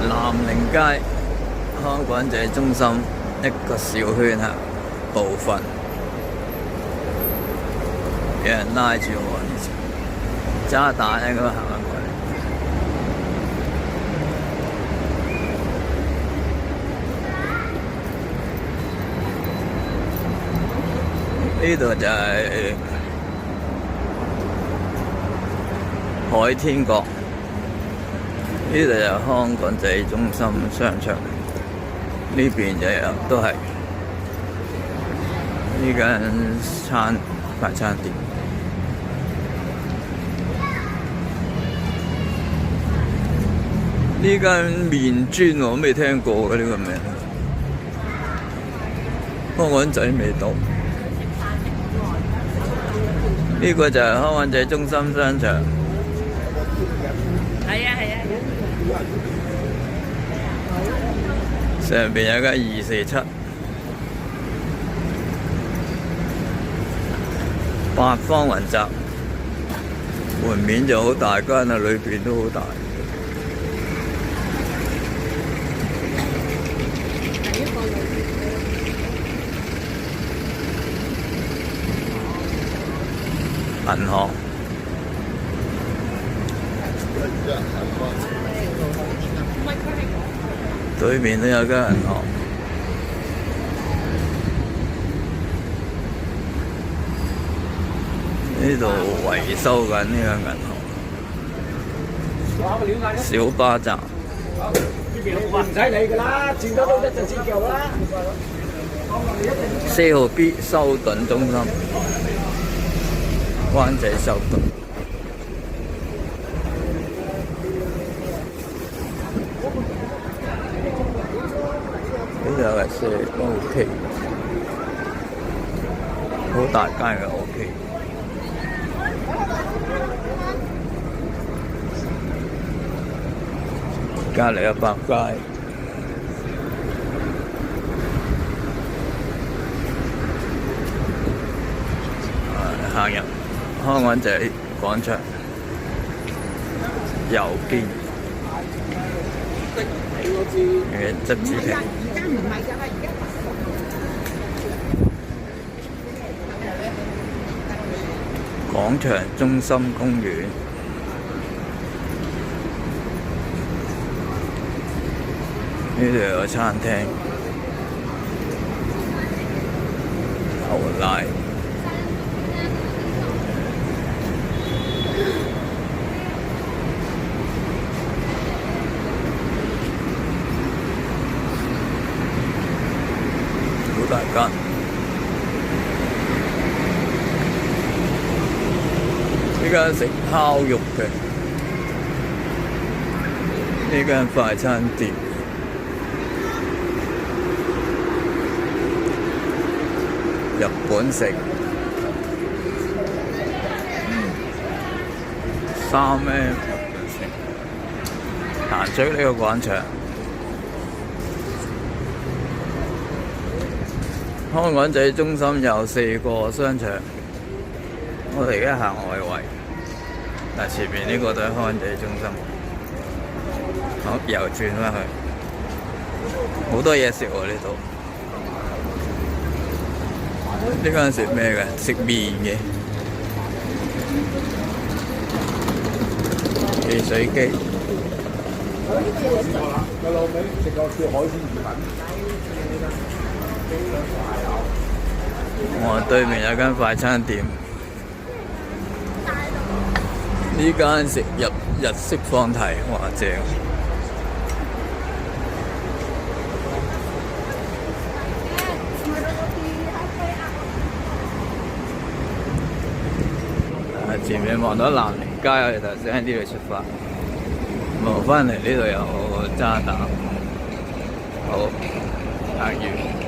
南寧街康港仔中心一個小圈嚇部分，有人拉住我，渣打咧咁行緊過嚟。呢度就係海天閣，呢度有康港仔中心商場，呢邊就有都係呢間快餐店。呢間麵磚我未聽過嘅呢個名，康港仔味道。呢個就係康港仔中心商場。係啊。上邊有間247，八方雲集，門面就好大間啊，裏邊都好大。銀行。對面都有間銀行。呢度維修緊呢間銀行。小巴站。唔使理㗎啦，轉多都一陣先夠啦。4號 B 修頓中心，灣仔修頓。呢度係OK， 好大間嘅 OK。隔離有百佳。行入康港仔廣場，右邊嘅執子坪。廣場中心公園，呢度有餐廳，牛奶。好大間。呢間食烤肉嘅，呢間快餐店。日本食3M 行出呢個廣場。康港仔中心有4個商場，我哋而家行外圍，但前面呢個都係康港仔中心。好，又轉返去，好多嘢食喎呢度。呢間食咩嘅？食麵嘅。汽水機。我對面有間快餐店，呢間食日式放題，哇正！前面望到南寧街，我哋頭先喺呢度出發，望返嚟呢度有渣打，好，行完。